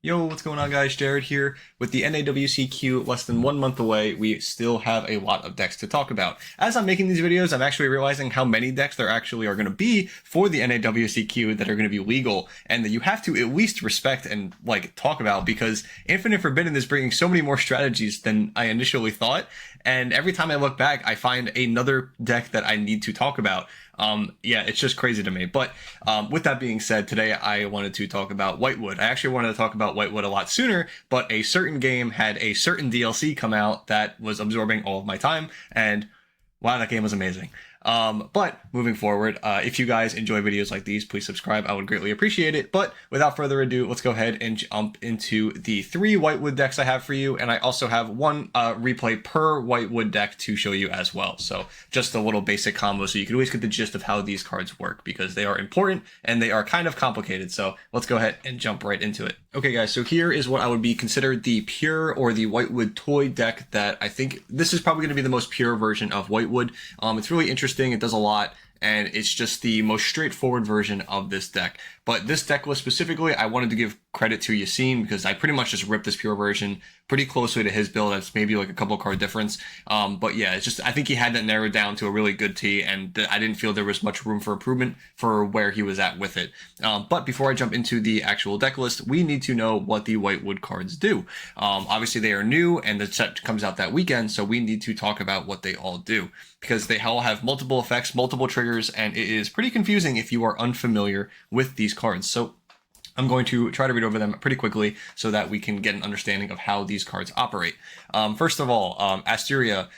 Yo, what's going on, guys? Jared here. With the NAWCQ less than 1 month away, we still have a lot of decks to talk about. As I'm making these videos, I'm actually realizing how many decks there actually are going to be for the NAWCQ that are going to be legal, and that you have to at least respect and talk about, because Infinite Forbidden is bringing so many more strategies than I initially thought. And every time I look back, I find another deck that I need to talk about. Yeah, it's just crazy to me. But with that being said, today I wanted to talk about Whitewood. I actually wanted to talk about Whitewood a lot sooner, but a certain game had a certain DLC come out that was absorbing all of my time, and wow, that game was amazing. But moving forward, if you guys enjoy videos like these, please subscribe. I would greatly appreciate it. But without further ado, let's go ahead and jump into the 3 Whitewood decks I have for you. And I also have one replay per Whitewood deck to show you as well. So just a little basic combo so you can always get the gist of how these cards work, because they are important and they are kind of complicated. So let's go ahead and jump right into it. Okay, guys, so here is what I would be considered the pure or the Whitewood toy deck that I think this is probably going to be the most pure version of Whitewood. It's really interesting. It does a lot, and it's just the most straightforward version of this deck. But this deck list specifically, I wanted to give credit to Yassine, because I pretty much just ripped this pure version pretty closely to his build. That's maybe like a couple card difference. But yeah, it's just, I think he had that narrowed down to a really good T, and I didn't feel there was much room for improvement for where he was at with it. But before I jump into the actual deck list, we need to know what the Whitewood cards do. Obviously they are new and the set comes out that weekend, so we need to talk about what they all do, because they all have multiple effects, multiple triggers, and it is pretty confusing if you are unfamiliar with these cards. So I'm going to try to read over them pretty quickly so that we can get an understanding of how these cards operate. First of all, Asteria.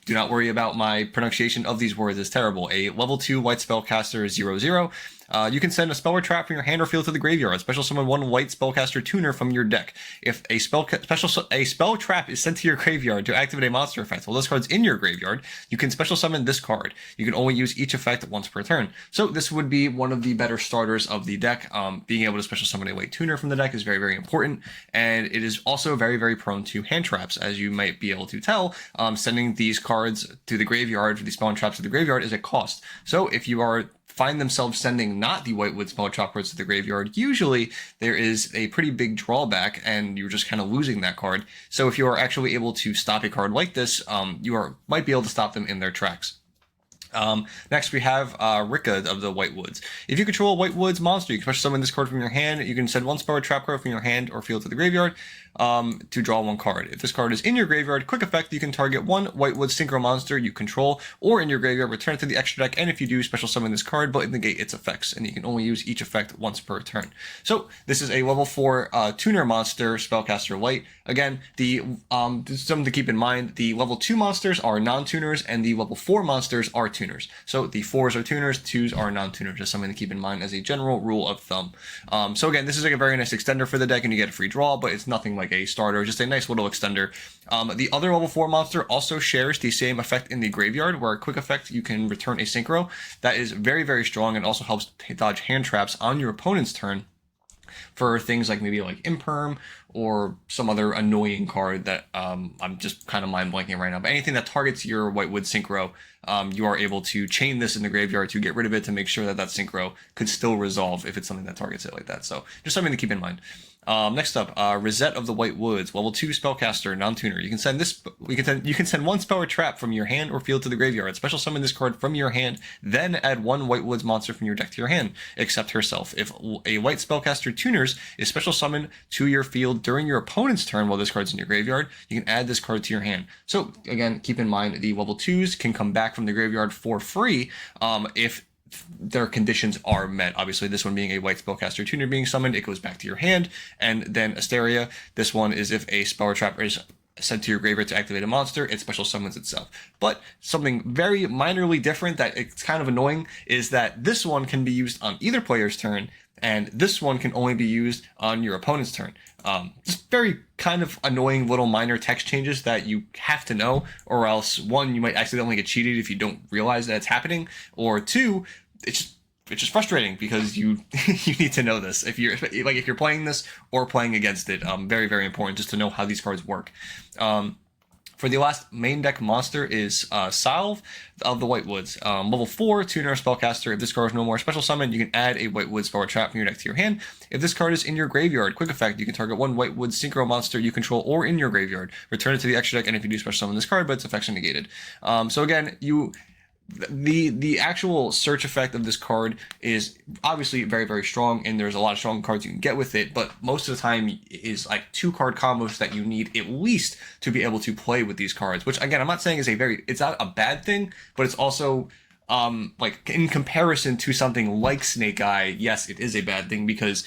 Do not worry about my pronunciation of these words, it's terrible. A level 2 white spellcaster 0/0. You can send a spell or trap from your hand or field to the graveyard. Special summon 1 white spellcaster tuner from your deck. If a spell trap is sent to your graveyard to activate a monster effect while this card's in your graveyard, you can special summon this card. You can only use each effect once per turn. So this would be one of the better starters of the deck. Being able to special summon a white tuner from the deck is very, very important, and it is also very, very prone to hand traps, as you might be able to tell. Sending these cards to the graveyard, for these spawn traps to the graveyard, is a cost. So if you find themselves sending not the Whitewood spell trap cards to the graveyard, usually there is a pretty big drawback and you're just kind of losing that card. So if you are actually able to stop a card like this, might be able to stop them in their tracks. Next we have Ricka of the Whitewoods. If you control a Whitewoods monster, you can special summon this card from your hand. You can send 1 spell or trap card from your hand or field to the graveyard to draw 1 card. If this card is in your graveyard, quick effect, you can target 1 Whitewood synchro monster you control or in your graveyard, return it to the extra deck, and if you do, special summon this card but negate its effects, and you can only use each effect once per turn. So this is a level 4 tuner monster spellcaster light. Again, something to keep in mind, the level 2 monsters are non-tuners and the level 4 monsters are tuners. So the 4s are tuners, 2s are non-tuners. Just something to keep in mind as a general rule of thumb. So again, this is like a very nice extender for the deck, and you get a free draw, but it's nothing like a starter, just a nice little extender. The other level 4 monster also shares the same effect in the graveyard, where a quick effect you can return a synchro. That is very, very strong, and also helps dodge hand traps on your opponent's turn for things like maybe like Imperm or some other annoying card that I'm just kind of mind blanking right now. But anything that targets your Whitewood synchro, you are able to chain this in the graveyard to get rid of it, to make sure that that synchro could still resolve if it's something that targets it like that. So just something to keep in mind. Next up, Rosette of the Whitewoods, level 2 spellcaster, non-tuner. You can send 1 spell or trap from your hand or field to the graveyard. Special summon this card from your hand, then add 1 Whitewoods monster from your deck to your hand, except herself. If a white spellcaster tuners is special summoned to your field during your opponent's turn while this card's in your graveyard, you can add this card to your hand. So again, keep in mind the level 2s can come back from the graveyard for free if their conditions are met. Obviously, this one being a white spellcaster tuner being summoned, it goes back to your hand. And then Asteria, this one is if a spell or trap is sent to your graveyard to activate a monster, it special summons itself. But something very minorly different that it's kind of annoying is that this one can be used on either player's turn, and this one can only be used on your opponent's turn. Just very kind of annoying little minor text changes that you have to know, or else 1, you might accidentally get cheated if you don't realize that it's happening, or 2, it's just frustrating because you need to know this if you're playing this or playing against it. Very, very important just to know how these cards work. For the last main deck monster is Salve of the Whitewoods. Level 4, Tuner Spellcaster. If this card is no more special summon, you can add a Whitewood Spell or Trap from your deck to your hand. If this card is in your graveyard, quick effect, you can target one Whitewood Synchro monster you control or in your graveyard. Return it to the extra deck, and if you do special summon this card, but its effects are negated. So again, the actual search effect of this card is obviously very, very strong, and there's a lot of strong cards you can get with it, but most of the time is like 2-card combos that you need at least to be able to play with these cards, which again, I'm not saying it's not a bad thing, but it's also like in comparison to something like Snake Eye, yes, it is a bad thing, because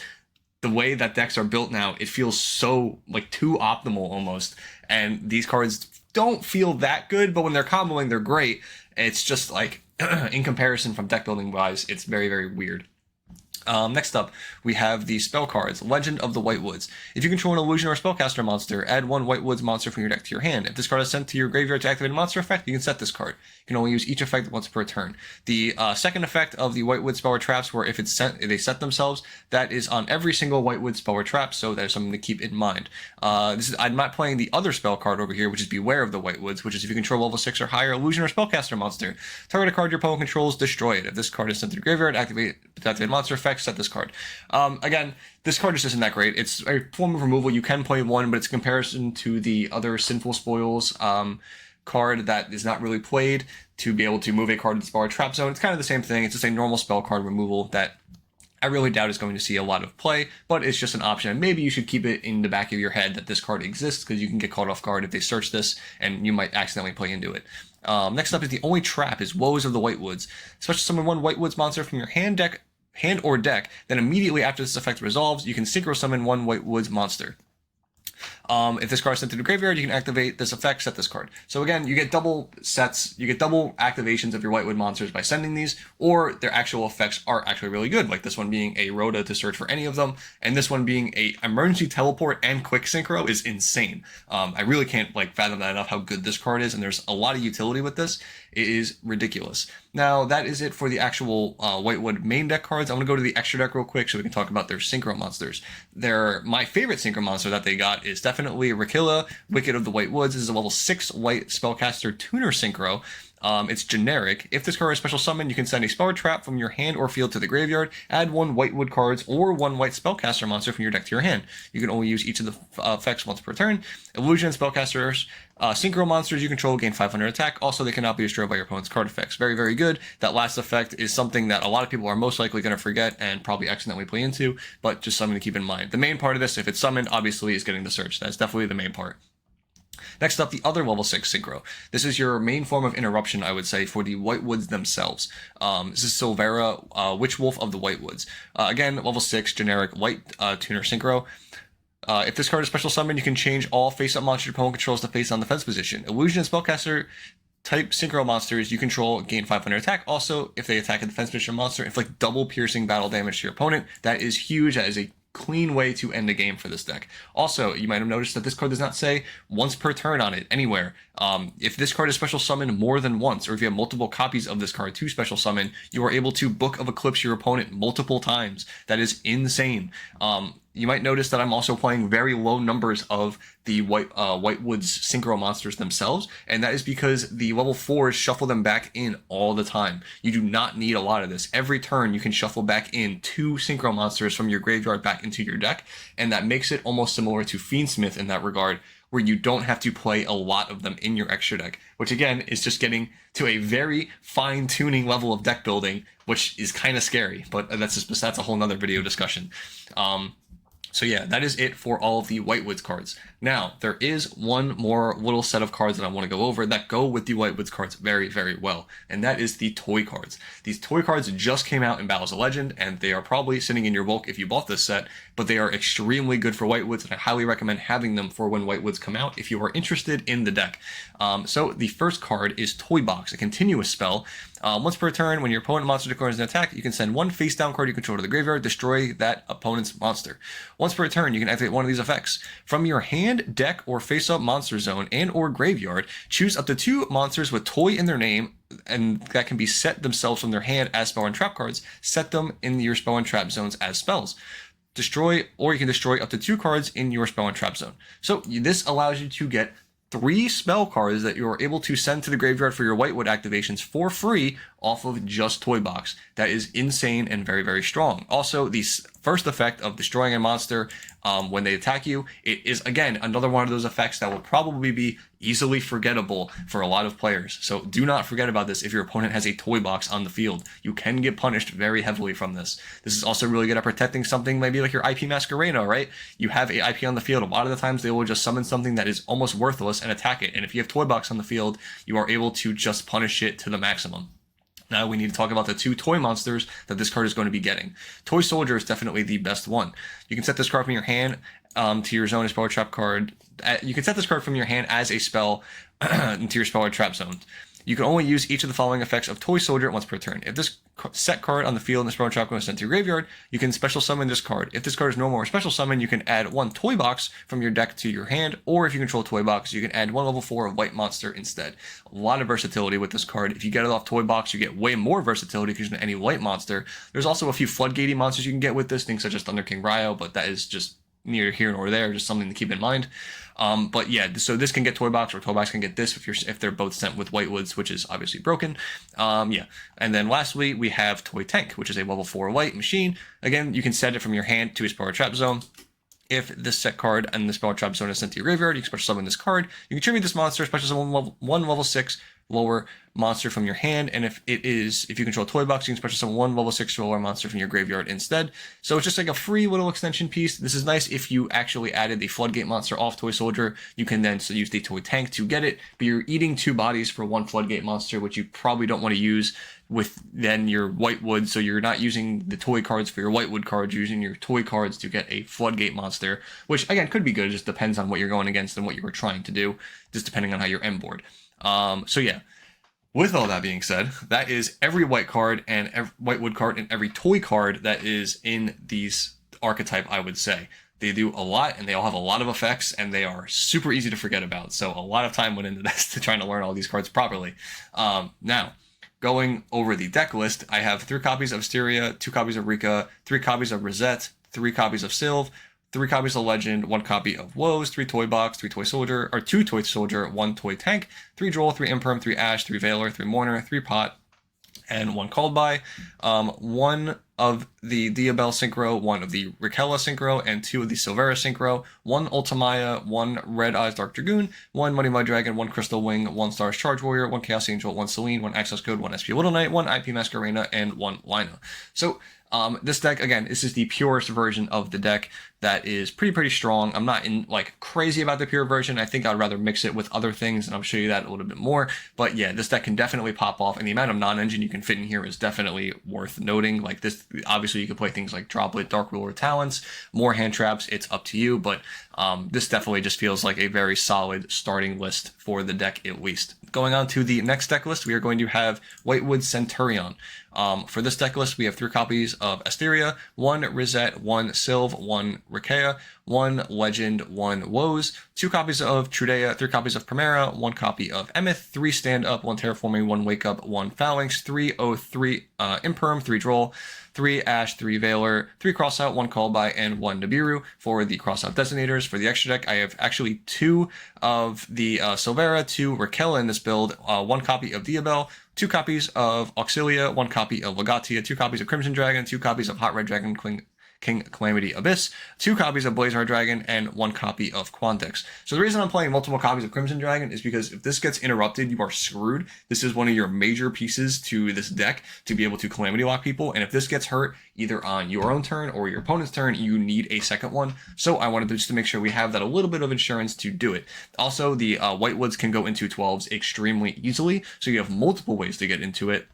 the way that decks are built now, it feels so like too optimal almost, and these cards don't feel that good, but when they're comboing, they're great. It's just like, in comparison from deck building wise, it's very, very weird. Next up, we have the spell cards. Legend of the Whitewoods. If you control an illusion or spellcaster monster, add one Whitewoods monster from your deck to your hand. If this card is sent to your graveyard to activate a monster effect, you can set this card. You can only use each effect once per turn. The second effect of the Whitewood spell or traps, where if they set themselves, that is on every single Whitewood spell or trap, so that is something to keep in mind. I'm not playing the other spell card over here, which is Beware of the Whitewoods, which is if you control level 6 or higher illusion or spellcaster monster, target a card your opponent controls, destroy it. If this card is sent to the graveyard, activate monster effect, set this card. Again, this card just isn't that great. It's a form of removal. You can play one, but it's in comparison to the other Sinful Spoils card that is not really played to be able to move a card into the spell or trap zone. It's kind of the same thing. It's just a normal spell card removal that I really doubt is going to see a lot of play, but it's just an option. And maybe you should keep it in the back of your head that this card exists, because you can get caught off guard if they search this, and you might accidentally play into it. Next up is the only trap is Woes of the Whitewoods. Special summon one Whitewoods monster from your hand or deck, then immediately after this effect resolves, you can synchro summon one Whitewoods monster. If this card is sent to the graveyard, you can activate this effect, set this card. So again, you get double sets, you get double activations of your Whitewood monsters by sending these, or their actual effects are actually really good, like this one being a Rhoda to search for any of them, and this one being a emergency teleport and quick synchro is insane. I really can't fathom that enough how good this card is, and there's a lot of utility with this. It is ridiculous. Now, that is it for the actual Whitewood main deck cards. I'm going to go to the extra deck real quick so we can talk about their synchro monsters. My favorite synchro monster that they got is definitely Rakilla, Wicked of the Whitewoods. This is a level 6 white spellcaster tuner synchro. It's generic. If this card is special summon, you can send a spell or trap from your hand or field to the graveyard, add one Whitewood cards or one white spellcaster monster from your deck to your hand. You can only use each of the effects once per turn. Illusion spellcasters, synchro monsters you control gain 500 attack. Also, they cannot be destroyed by your opponent's card effects. Very, very good. That last effect is something that a lot of people are most likely going to forget and probably accidentally play into, but just something to keep in mind. The main part of this, if it's summoned, obviously is getting the search. That's definitely the main part. Next up, the other level 6 synchro. This is your main form of interruption, I would say, for the Whitewoods themselves. This is Silvera, Witchwolf of the Whitewoods. Again, level 6, generic white tuner synchro. If this card is special summon, you can change all face-up monster your opponent controls to face-on defense position. Illusion and spellcaster type synchro monsters you control gain 500 attack. Also, if they attack a defense position monster, inflict double piercing battle damage to your opponent. That is huge. That is a clean way to end a game for this deck. Also, you might have noticed that this card does not say once per turn on it anywhere. If this card is special summoned more than once, or if you have multiple copies of this card to special summon, you are able to Book of Eclipse your opponent multiple times. That is insane. You might notice that I'm also playing very low numbers of the Whitewoods synchro monsters themselves, and that is because the level 4s shuffle them back in all the time. You do not need a lot of this. Every turn you can shuffle back in 2 synchro monsters from your graveyard back into your deck, and that makes it almost similar to Fiendsmith in that regard, where you don't have to play a lot of them in your extra deck, which again is just getting to a very fine-tuning level of deck building, which is kind of scary, but that's a whole nother video discussion. So yeah, that is it for all of the Whitewoods cards. Now, there is one more little set of cards that I want to go over that go with the Whitewoods cards very, very well, and that is the toy cards. These toy cards just came out in Battles of Legend, and they are probably sitting in your bulk if you bought this set, but they are extremely good for Whitewoods, and I highly recommend having them for when Whitewoods come out if you are interested in the deck. So the first card is Toy Box, a continuous spell. Once per turn, when your opponent monster declares an attack, you can send one face-down card you control to the graveyard, destroy that opponent's monster. Once per turn, you can activate one of these effects. From your hand, deck, or face-up monster zone and or graveyard, choose up to 2 monsters with toy in their name, and that can be set themselves from their hand as spell and trap cards. Set them in your spell and trap zones as spells. Destroy, or you can destroy up to 2 cards in your spell and trap zone. So this allows you to get 3 spell cards that you're able to send to the graveyard for your Whitewood activations for free off of just Toy Box. That is insane and very, very strong. Also, the first effect of destroying a monster when they attack you, it is, again, another one of those effects that will probably be easily forgettable for a lot of players. So do not forget about this if your opponent has a Toy Box on the field. You can get punished very heavily from this. This is also really good at protecting something maybe like your IP Masquerena, right? You have a IP on the field. A lot of the times they will just summon something that is almost worthless and attack it. And if you have Toy Box on the field, you are able to just punish it to the maximum. Now we need to talk about the 2 toy monsters that this card is going to be getting. Toy Soldier is definitely the best one. You can set this card from your hand to your zone as spell or trap card. You can set this card from your hand as a spell into your spell or trap zone. You can only use each of the following effects of Toy Soldier once per turn. If this set card on the field in the spell or trap card is sent to your graveyard, you can special summon this card. If this card is normal or special summon, you can add 1 Toy Box from your deck to your hand, or if you control Toy Box, you can add 1 level 4 of White Monster instead. A lot of versatility with this card. If you get it off Toy Box, you get way more versatility because you can any White Monster. There's also a few floodgatey monsters you can get with this, things such as Thunder King Ryo, but that is just neither here nor there, just something to keep in mind. But yeah, so this can get Toy Box, or Toy Box can get this if they're both sent with Whitewoods, which is obviously broken. Yeah, and then lastly we have Toy Tank, which is a level 4 white machine. Again, you can set it from your hand to a spell or trap zone. If this set card and the spell or trap zone is sent to your graveyard, you can special summon this card. You can tribute this monster, special summon one level 6 lower monster from your hand, and if you control Toy Box, you can special summon 1 level 6 lower monster from your graveyard instead. So it's just like a free little extension piece. This is nice if you actually added the Floodgate monster off Toy Soldier. You can then use the Toy Tank to get it, but you're eating 2 bodies for 1 Floodgate monster, which you probably don't want to use with then your Whitewood. So you're not using the toy cards for your Whitewood cards, you're using your toy cards to get a Floodgate monster, which again could be good. It just depends on what you're going against and what you were trying to do, just depending on how you're end board. So yeah, with all that being said, that is every white card and every Whitewood card and every toy card that is in these archetype, I would say. They do a lot and they all have a lot of effects and they are super easy to forget about. So a lot of time went into this to trying to learn all these cards properly. Now, going over the deck list, I have 3 copies of Asteria, 2 copies of Rika, 3 copies of Rosette, 3 copies of Sylve, 3 copies of Legend, 1 copy of Woes, 3 Toy Box, 3 Toy Soldier, or 2 Toy Soldier, 1 Toy Tank, 3 Droll, 3 Imperm, 3 Ash, 3 Veiler, 3 Mourner, 3 Pot, and 1 Called By, 1 of the Diabell Synchro, 1 of the Rikella Synchro, and 2 of the Silvera Synchro, 1 Ultimaya, 1 Red Eyes Dark Dragoon, 1 Money Mud Dragon, 1 Crystal Wing, 1 Stars Charge Warrior, 1 Chaos Angel, 1 Selene, 1 Access Code, 1 SP Little Knight, 1 IP Masquerena, and 1 Lina. So this deck, again, this is the purest version of the deck that is pretty strong. I'm not crazy about the pure version. I think I'd rather mix it with other things, and I'll show you that a little bit more. But yeah, this deck can definitely pop off, and the amount of non-engine you can fit in here is definitely worth noting. Like this, obviously you could play things like Droplet, Dark Ruler, Talents, more hand traps. It's up to you, but this definitely just feels like a very solid starting list for the deck at least. Going on to the next deck list, we are going to have Whitewood Centur-Ion. For this deck list, we have 3 copies of Asteria, 1 Rosette, 1 Sylve, 1 Rikea, 1 Legend, 1 Woes, 2 copies of Trudea, 3 copies of Primera, 1 copy of Emeth, 3 Stand Up, 1 Terraforming, 1 Wake Up, 1 Phalanx, 3 Oath, 3 Imperm, 3 Droll, 3 Ash, 3 Veiler, 3 Crossout, 1 Call By, and 1 Nibiru. For the Crossout Designators, for the extra deck, I have actually 2 of the Silvera, 2 Rikella in this build, 1 copy of Diabell, 2 copies of Auxilia, 1 copy of Legatia, 2 copies of Crimson Dragon, 2 copies of Hot Red Dragon King Calamity Abyss, 2 copies of Blazar Dragon, and 1 copy of Quandex. So the reason I'm playing multiple copies of Crimson Dragon is because if this gets interrupted, you are screwed. This is one of your major pieces to this deck to be able to Calamity Lock people, and if this gets hurt, either on your own turn or your opponent's turn, you need a second one. So I wanted just to make sure we have that a little bit of insurance to do it. Also, the Whitewoods can go into 12s extremely easily, so you have multiple ways to get into it.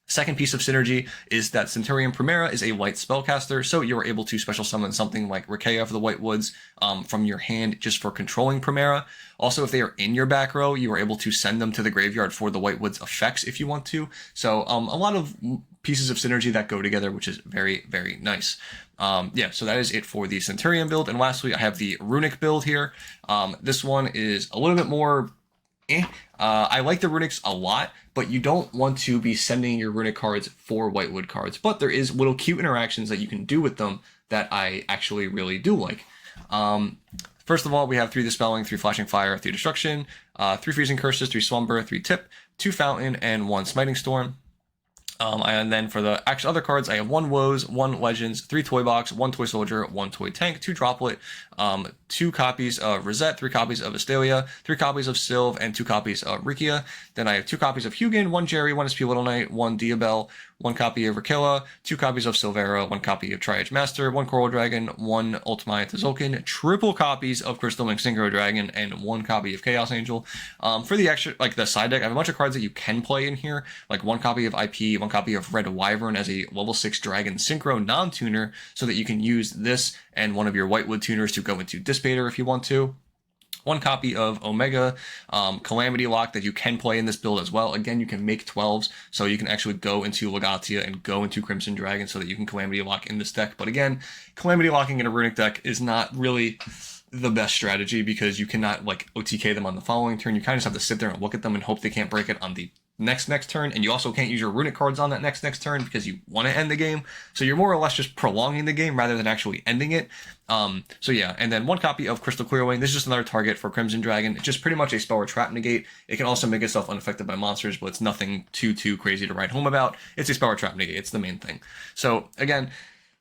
Second piece of synergy is that Centur-Ion Primera is a white spellcaster, so you're able to special summon something like Rikea for the Whitewoods from your hand just for controlling Primera. Also, if they are in your back row, you are able to send them to the graveyard for the Whitewoods effects if you want to. So a lot of pieces of synergy that go together, which is very nice. Yeah, so that is it for the Centur-Ion build. And lastly, I have the Runick build here. This one is a little bit more I like the Runicks a lot, but you don't want to be sending your Runick cards for Whitewood cards. But there is little cute interactions that you can do with them that I actually really do like. First of all, we have 3 Dispelling, 3 Flashing Fire, 3 Destruction, 3 Freezing Curses, 3 Slumber, 3 Tip, 2 Fountain, and 1 Smiting Storm. And then for the actual other cards, I have 1 Woes, 1 Legends, 3 Toy Box, 1 Toy Soldier, 1 Toy Tank, 2 Droplet, 2 copies of Rosette, 3 copies of Astelia, 3 copies of Sylve, and 2 copies of Rikia. Then I have 2 copies of Hugin, 1 Jerry, 1 SP Little Knight, 1 Diabell, 1 copy of Rakilla, 2 copies of Silvera, 1 copy of Tri-Edge Master, 1 Coral Dragon, 1 Ultimate Tzolk'in, triple copies of Crystal Link Synchro Dragon, and 1 copy of Chaos Angel. For the extra, like the side deck, I have a bunch of cards that you can play in here, like 1 copy of IP, 1 copy of Red Wyvern as a level 6 Dragon Synchro non-tuner, so that you can use this and one of your Whitewood tuners to go into Dissipator if you want to. 1 copy of Omega Calamity Lock that you can play in this build as well. Again, you can make 12s, so you can actually go into Legatia and go into Crimson Dragon so that you can Calamity Lock in this deck. But again, Calamity Locking in a Runick deck is not really the best strategy because you cannot like OTK them on the following turn. You kind of just have to sit there and look at them and hope they can't break it on the next turn, and you also can't use your Runick cards on that next turn because you want to end the game. So you're more or less just prolonging the game rather than actually ending it. So yeah, and then 1 copy of Crystal Clearwing. This is just another target for Crimson Dragon. It's just pretty much a spell or trap negate. It can also make itself unaffected by monsters, but it's nothing too crazy to write home about. It's a spell or trap negate. It's the main thing. So again,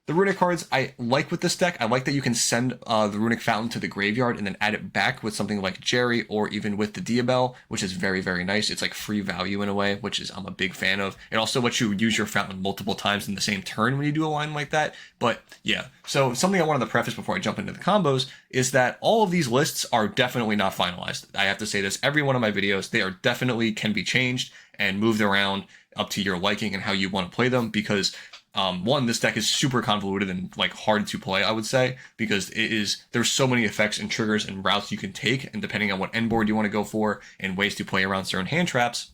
the Runick cards I like with this deck. I like that you can send the Runick Fountain to the graveyard and then add it back with something like Jerry or even with the Diabell, which is very nice. It's like free value in a way, which is I'm a big fan of. It also lets you use your Fountain multiple times in the same turn when you do a line like that. But yeah, so something I wanted to preface before I jump into the combos is that all of these lists are definitely not finalized. I have to say this every one of my videos. They are definitely can be changed and moved around up to your liking and how you want to play them because one, this deck is super convoluted and like hard to play, I would say, because there's so many effects and triggers and routes you can take, and depending on what end board you want to go for and ways to play around certain hand traps,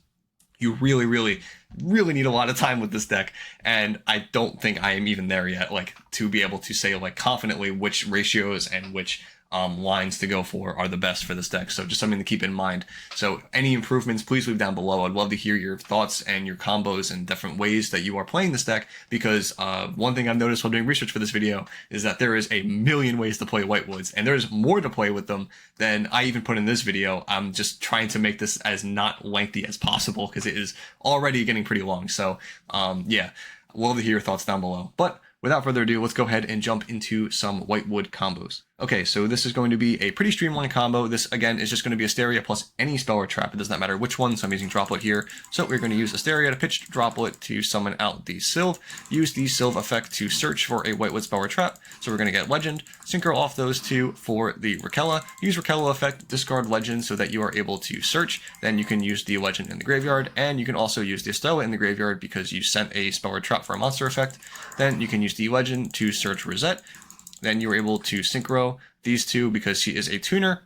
you really need a lot of time with this deck, and I don't think I am even there yet, like to be able to say like confidently which ratios and which lines to go for are the best for this deck. So just something to keep in mind. So any improvements, please leave down below. I'd love to hear your thoughts and your combos and different ways that you are playing this deck, because one thing I've noticed while doing research for this video is that there is a million ways to play Whitewoods, and there's more to play with them than I even put in this video. I'm just trying to make this as not lengthy as possible because it is already getting pretty long. So yeah, I'd love to hear your thoughts down below. But without further ado, let's go ahead and jump into some Whitewood combos. Okay, so this is going to be a pretty streamlined combo. This, again, is just going to be Asteria plus any spell or trap. It does not matter which one, so I'm using Droplet here. So we're going to use Asteria to pitch Droplet to summon out the Sylve. Use the Sylve effect to search for a Whitewood spell or trap. So we're going to get Legend. Synchro off those two for the Rakilla. Use Rakilla effect, discard Legend so that you are able to search. Then you can use the Legend in the graveyard, and you can also use the Estella in the graveyard because you sent a spell or trap for a monster effect. Then you can use the Legend to search Rosette. Then you're able to synchro these two because she is a tuner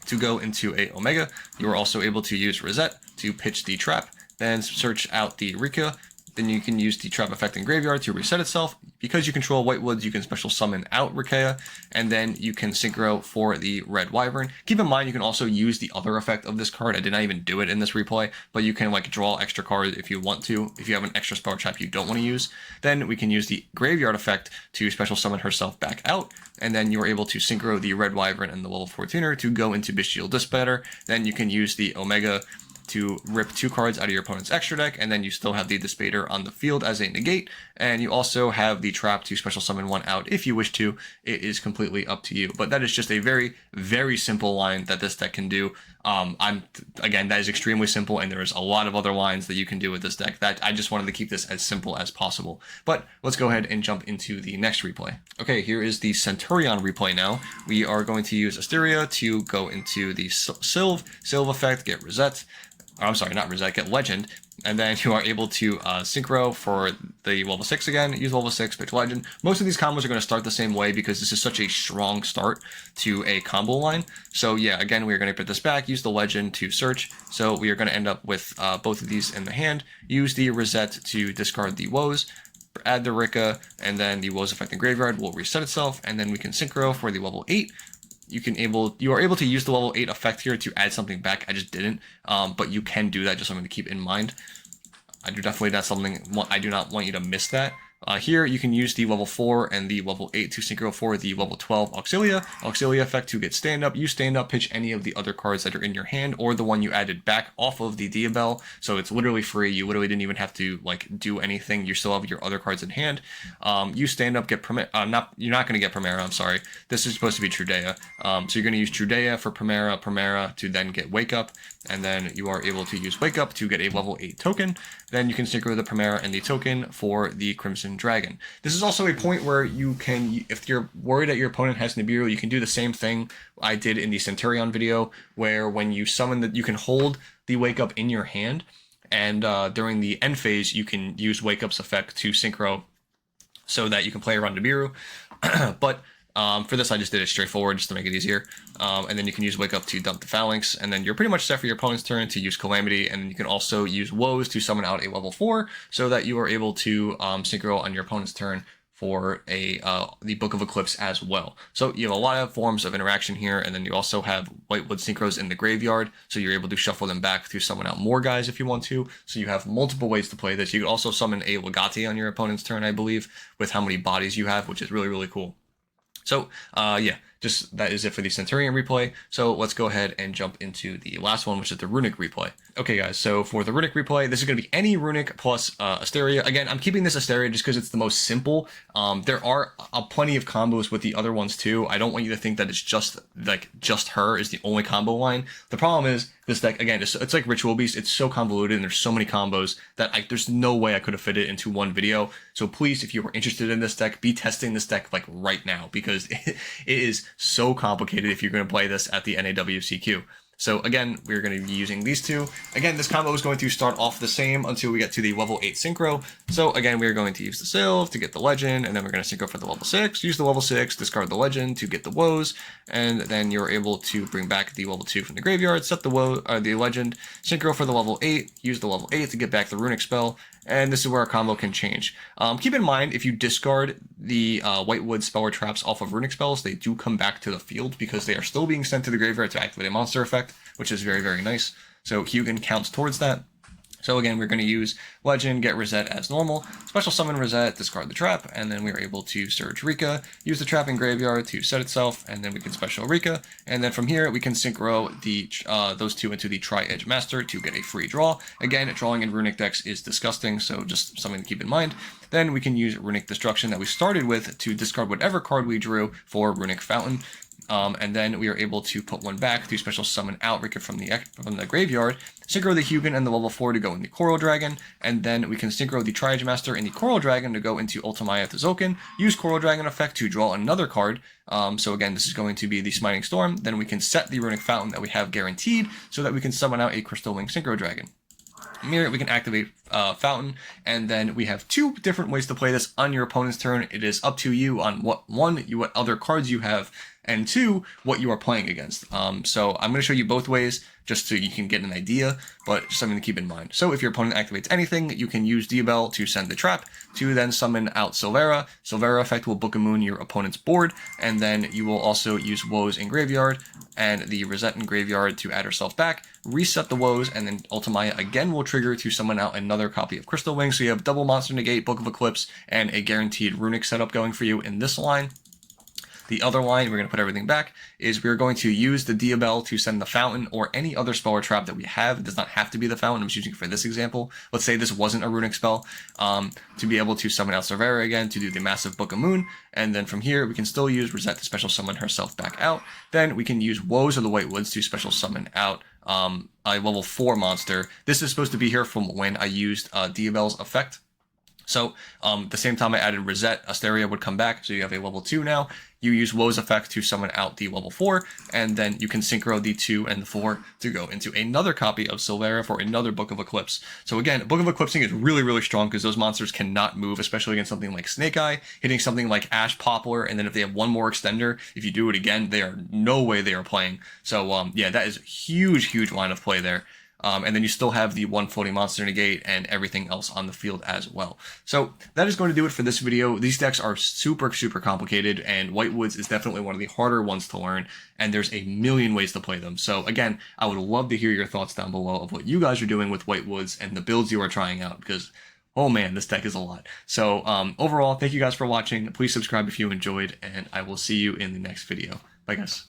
to go into a Omega. You are also able to use Rosette to pitch the trap, then search out the Rika. Then you can use the trap effect in graveyard to reset itself. Because you control Whitewoods, you can special summon out Rikea, and then you can synchro for the Red Wyvern. Keep in mind, you can also use the other effect of this card. I did not even do it in this replay, but you can like draw extra cards if you want to, if you have an extra spell trap you don't want to use. Then we can use the graveyard effect to special summon herself back out, and then you're able to synchro the Red Wyvern and the level 4 tuner to go into Bestial Dissipator. Then you can use the Omega to rip 2 cards out of your opponent's extra deck, and then you still have the Dissipator on the field as a negate, and you also have the trap to special summon one out if you wish to. It is completely up to you, but that is just a very simple line that this deck can do. Again, that is extremely simple, and there is a lot of other lines that you can do with this deck. That I just wanted to keep this as simple as possible. But let's go ahead and jump into the next replay. Okay, here is the Centur-Ion replay now. We are going to use Asteria to go into the Sylve effect, get Rosette. I'm sorry, not Rosette, get Legend, and then you are able to synchro for the level 6 again, use level 6, pitch Legend. Most of these combos are going to start the same way because this is such a strong start to a combo line. So yeah, again, we're going to put this back, use the Legend to search. So we are going to end up with both of these in the hand, use the Rosette to discard the Woes, add the Rika, and then the Woes effect in graveyard will reset itself, and then we can synchro for the level 8. You are able to use the level 8 effect here to add something back. I just didn't, but you can do that, just something to keep in mind. That's something I do not want you to miss that. Here you can use the level 4 and the level 8 to synchro for the level 12 Auxilia. Auxilia effect to get stand up. You stand up, pitch any of the other cards that are in your hand or the one you added back off of the Diabell. So it's literally free. You literally didn't even have to like do anything. You still have your other cards in hand. You stand up, get you're not going to get Primera, I'm sorry. This is supposed to be Trudea. So you're going to use Trudea for Primera to then get Wake Up. And then you are able to use Wake Up to get a level 8 token. Then you can synchro the Primera and the token for the Crimson Dragon. This is also a point where you can, if you're worried that your opponent has Nibiru, you can do the same thing I did in the Centur-Ion video, where when you summon that, you can hold the Wake Up in your hand, and during the end phase, you can use Wake Up's effect to synchro so that you can play around Nibiru. But for this, I just did it straightforward just to make it easier. And then you can use Wake Up to dump the Phalanx, and then you're pretty much set for your opponent's turn to use Calamity, and then you can also use Woes to summon out a level 4 so that you are able to synchro on your opponent's turn for the Book of Eclipse as well. So you have a lot of forms of interaction here, and then you also have Whitewood synchros in the graveyard, so you're able to shuffle them back to summon out more guys if you want to. So you have multiple ways to play this. You can also summon a Legati on your opponent's turn, I believe, with how many bodies you have, which is really, really cool. So, yeah, just that is it for the Centur-Ion replay. So let's go ahead and jump into the last one, which is the Runick replay. Okay, guys, so for the Runick replay, this is going to be any Runick plus Asteria. Again, I'm keeping this Asteria just because it's the most simple. There are plenty of combos with the other ones too. I don't want you to think that it's just her is the only combo line. The problem is this deck, again, it's like Ritual Beast. It's so convoluted and there's so many combos that there's no way I could have fit it into one video. So please, if you were interested in this deck, be testing this deck like right now, because it is so complicated if you're going to play this at the NAWCQ. So again, we're going to be using these two. Again, this combo is going to start off the same until we get to the level 8 synchro. So again, we're going to use the Sylve to get the Legend, and then we're going to synchro for the level 6, use the level 6, discard the Legend to get the Woes, and then you're able to bring back the level 2 from the graveyard, set the the Legend, synchro for the level 8, use the level 8 to get back the Runick spell, and this is where our combo can change. Keep in mind, if you discard the Whitewood spell or traps off of Runick spells, they do come back to the field because they are still being sent to the graveyard to activate a monster effect, which is very, very nice. So Hugin counts towards that. So again, we're going to use Legend, get Reset as normal, special summon Reset, discard the trap, and then we're able to Surge Rika, use the trap in graveyard to set itself, and then we can special Rika, and then from here we can synchro those two into the Tri-Edge Master to get a free draw. Again, drawing in Runick decks is disgusting, so just something to keep in mind. Then we can use Runick Destruction that we started with to discard whatever card we drew for Runick Fountain. And then we are able to put one back to special summon out Rika from the graveyard, synchro the Hugin and the level 4 to go in the Coral Dragon, and then we can synchro the Tri-Edge Master and the Coral Dragon to go into Ultimaya Tzolk'in, use Coral Dragon effect to draw another card. So again, this is going to be the Smiting Storm. Then we can set the Runick Fountain that we have guaranteed so that we can summon out a Crystal Wing Synchro Dragon. Here we can activate Fountain, and then we have two different ways to play this on your opponent's turn. It is up to you on what other cards you have, and two, what you are playing against. So I'm going to show you both ways just so you can get an idea, but just something to keep in mind. So if your opponent activates anything, you can use Diabell to send the trap to then summon out Silvera. Silvera effect will Book of Moon your opponent's board, and then you will also use Woes in graveyard and the Reset in graveyard to add herself back, reset the Woes, and then Ultimaya again will trigger to summon out another copy of Crystal Wing. So you have double Monster Negate, Book of Eclipse, and a guaranteed Runick setup going for you in this line. The other line, we're going to put everything back, is we're going to use the Diabell to send the Fountain or any other spell or trap that we have. It does not have to be the Fountain. I'm just using it for this example. Let's say this wasn't a Runick spell, to be able to summon out Silvera again to do the massive Book of Moon. And then from here, we can still use Reset to special summon herself back out. Then we can use Woes of the Whitewoods to special summon out a level 4 monster. This is supposed to be here from when I used Diabell's effect. So the same time I added Reset, Asteria would come back, so you have a level 2 now. You use Woe's effect to summon out the level 4, and then you can synchro the 2 and the 4 to go into another copy of Silvera for another Book of Eclipse. So again, Book of Eclipsing is really, really strong because those monsters cannot move, especially against something like Snake Eye, hitting something like Ash Poplar, and then if they have one more extender, if you do it again, they are no way they are playing. So yeah, that is a huge, huge line of play there. And then you still have the one floating monster negate and everything else on the field as well. So that is going to do it for this video. These decks are super, super complicated, and Whitewoods is definitely one of the harder ones to learn, and there's a million ways to play them. So again, I would love to hear your thoughts down below of what you guys are doing with Whitewoods and the builds you are trying out, because oh man, this deck is a lot. So overall, thank you guys for watching. Please subscribe if you enjoyed, and I will see you in the next video. Bye guys.